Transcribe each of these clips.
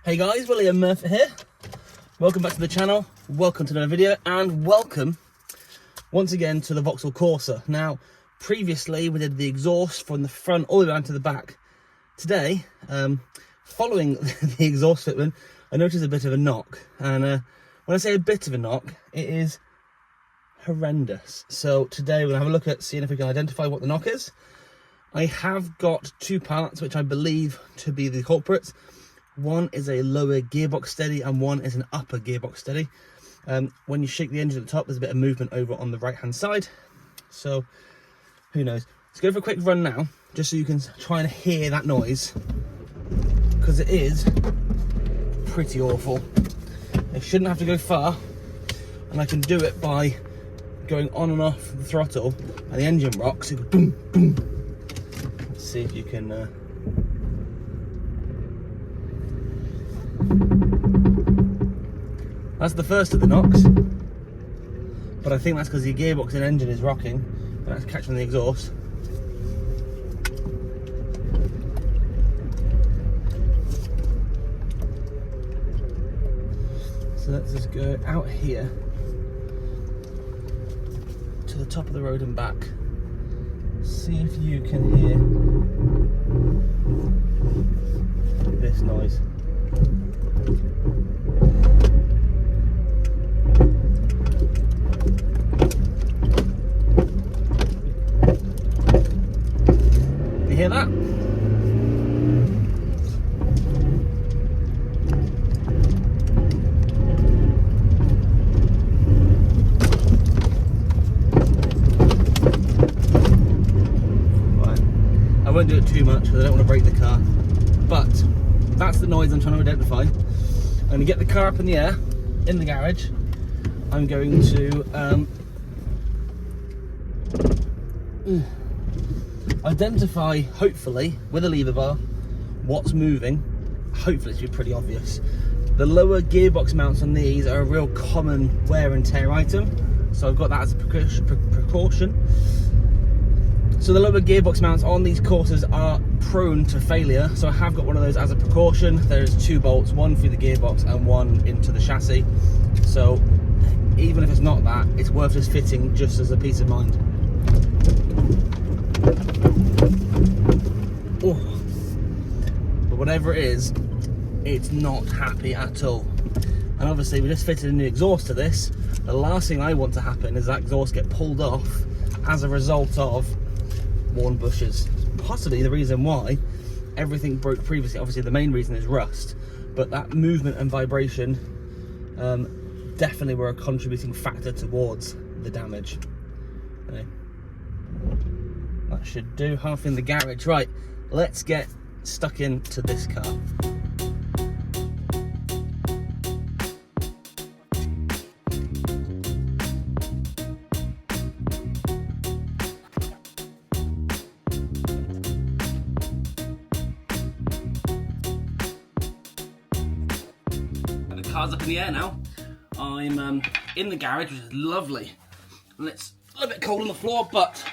Hey guys, William Murphy here. Welcome back to the channel, welcome to another video, and welcome once again to the Vauxhall Corsa. Now, previously we did the exhaust from the front all the way down to the back. Today, following the exhaust fitment, I noticed a bit of a knock. And when I say a bit of a knock, it is horrendous. So today we're going to have a look at seeing if we can identify what the knock is. I have got two parts which I believe to be the culprits. One is a lower gearbox steady and one is an upper gearbox steady. When you shake the engine at the top, there's a bit of movement over on the right hand side. So who knows? Let's go for a quick run now, just so you can try and hear that noise, because it is pretty awful. I shouldn't have to go far, and I can do it by going on and off the throttle, and the engine rocks. It goes boom, boom. Let's see if you can. That's the first of the knocks, but I think that's because the gearbox and engine is rocking, and that's catching the exhaust. So let's just go out here to the top of the road and back. See if you can hear this noise. You hear that? Right. I won't do it too much because I don't want to break the car. But that's the noise I'm trying to identify. I'm going to get the car up in the air in the garage. I'm going to identify, hopefully, with a lever bar, what's moving. Hopefully it should be pretty obvious. The lower gearbox mounts on these are a real common wear and tear item, so I've got that as a precaution. So the lower gearbox mounts on these Corsas are prone to failure, so I have got one of those as a precaution. There's two bolts, one through the gearbox and one into the chassis. So even if it's not that, it's worth just fitting just as a peace of mind. Oh. But whatever it is, it's not happy at all. And obviously we just fitted a new exhaust to this. The last thing I want to happen is that exhaust get pulled off as a result of worn bushes. Possibly the reason why everything broke previously. Obviously the main reason is rust, but that movement and vibration definitely were a contributing factor towards the damage. Okay. That should do. Half in the garage. Right, let's get stuck into this car. The car's up in the air now. I'm in the garage, which is lovely. And it's a little bit cold on the floor, but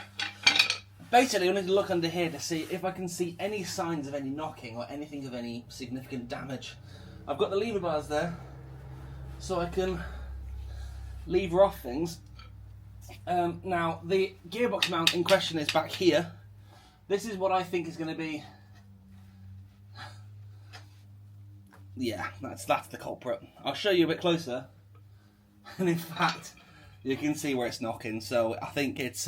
basically I need to look under here to see if I can see any signs of any knocking or anything of any significant damage. I've got the lever bars there, so I can lever off things. Now, the gearbox mount in question is back here. This is what I think is going to be... Yeah, that's the culprit. I'll show you a bit closer. And in fact, you can see where it's knocking. So I think it's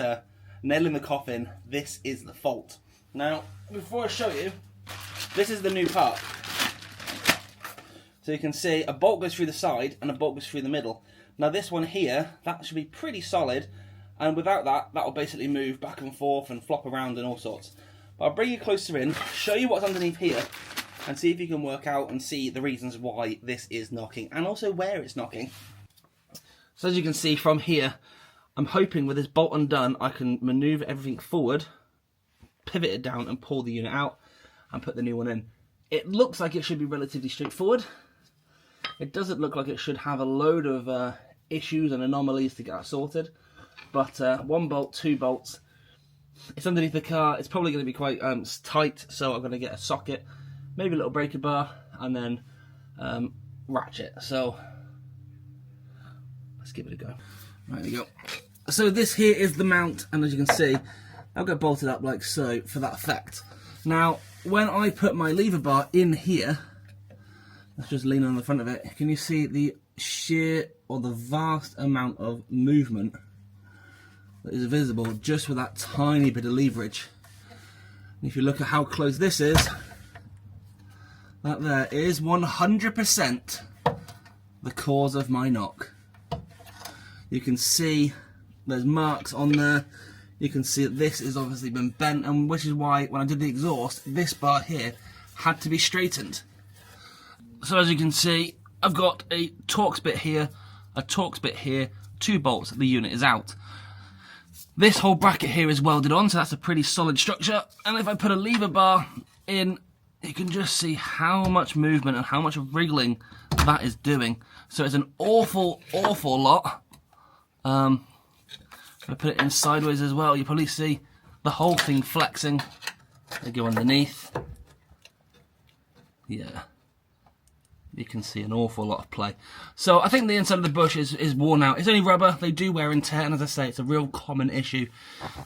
nail in the coffin. This is the fault. Now, before I show you, this is the new part. So you can see a bolt goes through the side and a bolt goes through the middle. Now this one here, that should be pretty solid. And without that, that will basically move back and forth and flop around and all sorts. But I'll bring you closer in, show you what's underneath here, and see if you can work out and see the reasons why this is knocking, and also where it's knocking. So as you can see from here, I'm hoping with this bolt undone, I can manoeuvre everything forward, pivot it down and pull the unit out and put the new one in. It looks like it should be relatively straightforward. It doesn't look like it should have a load of issues and anomalies to get that sorted. But one bolt, two bolts, it's underneath the car. It's probably going to be quite tight, so I'm going to get a socket, maybe a little breaker bar, and then ratchet. So let's give it a go. Right, there we go. So this here is the mount, and as you can see, I've got bolted up like so for that effect. Now, when I put my lever bar in here, let's just lean on the front of it. Can you see the sheer or the vast amount of movement that is visible just with that tiny bit of leverage? And if you look at how close this is, that there is 100% the cause of my knock. You can see there's marks on there. You can see that this has obviously been bent, and which is why when I did the exhaust, this bar here had to be straightened. So as you can see, I've got a Torx bit here, a Torx bit here, 2 bolts, the unit is out. This whole bracket here is welded on, so that's a pretty solid structure. And if I put a lever bar in, you can just see how much movement and how much wriggling that is doing. So it's an awful, awful lot. If I put it in sideways as well, you probably see the whole thing flexing. They go underneath. Yeah. You can see an awful lot of play. So I think the inside of the bush is worn out. It's only rubber. They do wear and tear, and as I say, it's a real common issue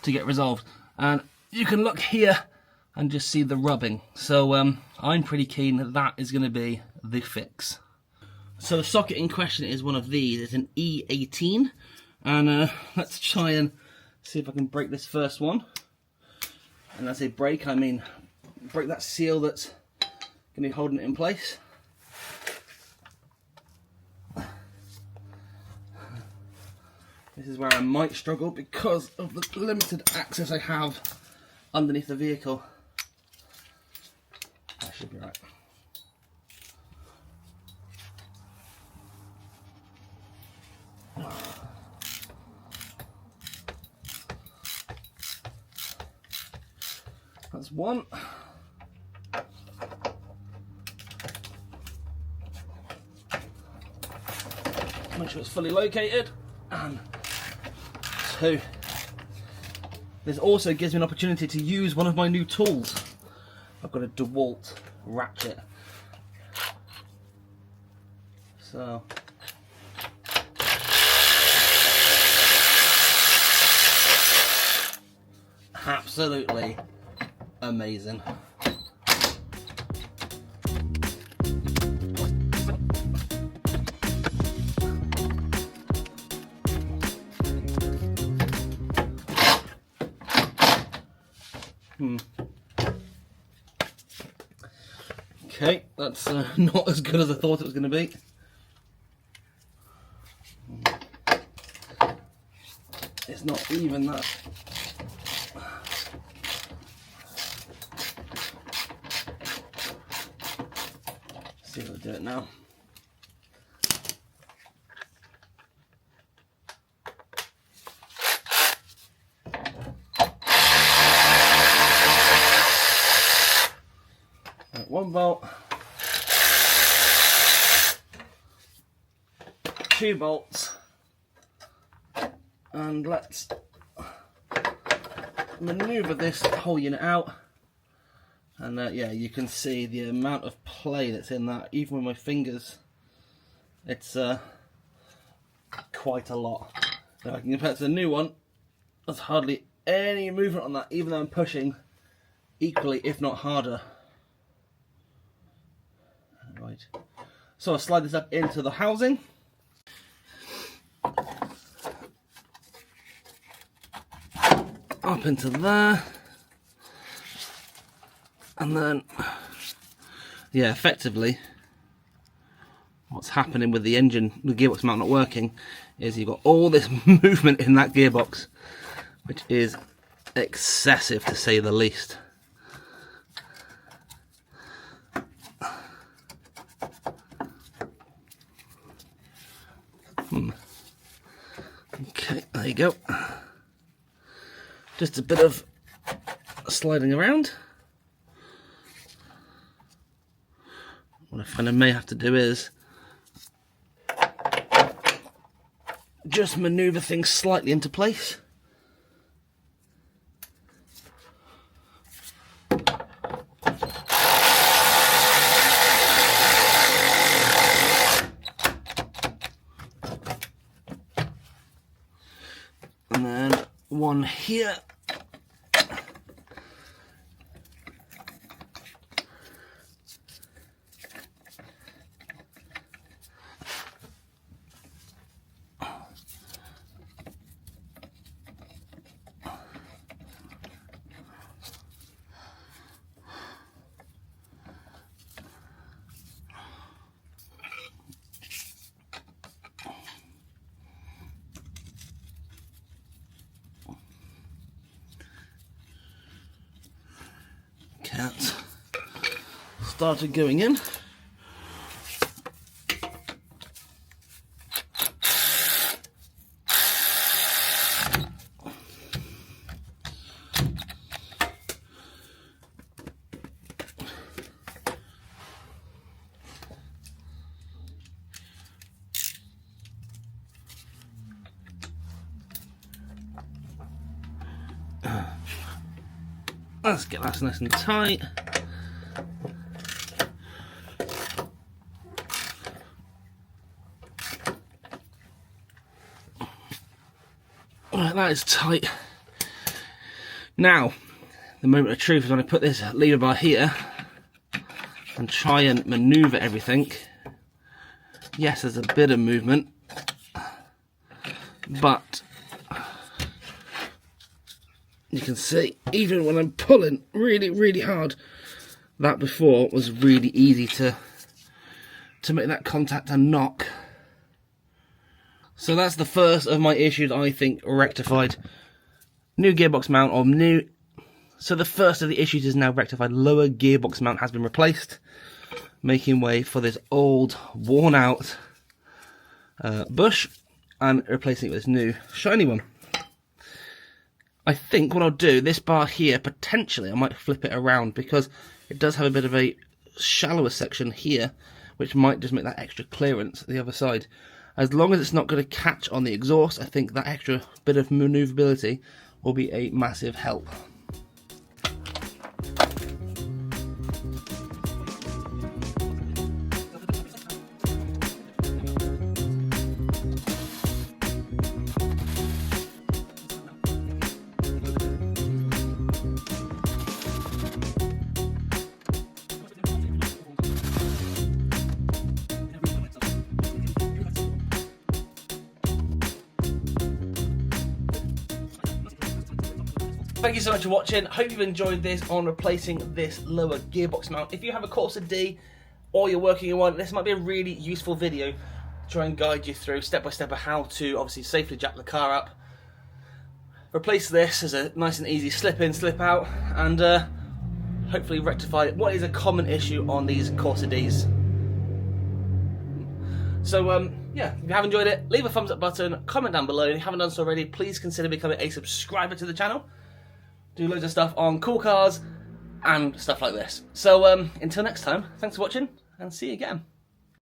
to get resolved. And you can look here and just see the rubbing. So I'm pretty keen that that is going to be the fix. So the socket in question is one of these. It's an E18. And let's try and see if I can break this first one. And as I say break, I mean break that seal that's going to be holding it in place. This is where I might struggle because of the limited access I have underneath the vehicle. That should be right. That's one. Make sure it's fully located. And 2. This also gives me an opportunity to use one of my new tools. I've got a DeWalt ratchet. So absolutely amazing. Okay, that's not as good as I thought it was going to be. It's not even that. See if I do it now. Right, 1 bolt, 2 bolts, and let's maneuver this whole unit out. And yeah, you can see the amount of play that's in that. Even with my fingers, it's quite a lot. Now I can compare it to the new one. There's hardly any movement on that, even though I'm pushing equally, if not harder. Right. So I'll slide this up into the housing. Up into there. And then, yeah, effectively, what's happening with the engine, the gearbox mount not working, is you've got all this movement in that gearbox, which is excessive to say the least. Okay, there you go. Just a bit of sliding around. What I find I may have to do is just maneuver things slightly into place. one here. Cat started going in. Let's get that nice and tight. Right, that is tight. Now, the moment of truth is when I put this lever bar here and try and manoeuvre everything. Yes, there's a bit of movement, but you can see, even when I'm pulling really, really hard, that before was really easy to make that contact and knock. So that's the first of my issues I think rectified. New gearbox mount, or new... So the first of the issues is now rectified. Lower gearbox mount has been replaced, making way for this old, worn out bush, and replacing it with this new, shiny one. I think what I'll do, this bar here, potentially I might flip it around, because it does have a bit of a shallower section here, which might just make that extra clearance the other side. As long as it's not going to catch on the exhaust, I think that extra bit of manoeuvrability will be a massive help. Thank you so much for watching. Hope you've enjoyed this on replacing this lower gearbox mount. If you have a Corsa D or you're working in one, this might be a really useful video to try and guide you through step by step of how to obviously safely jack the car up. Replace this as a nice and easy slip in, slip out, and hopefully rectify what is a common issue on these Corsa Ds. So yeah, if you have enjoyed it, leave a thumbs up button, comment down below. If you haven't done so already, please consider becoming a subscriber to the channel. Do loads of stuff on cool cars and stuff like this. So until next time, thanks for watching and see you again.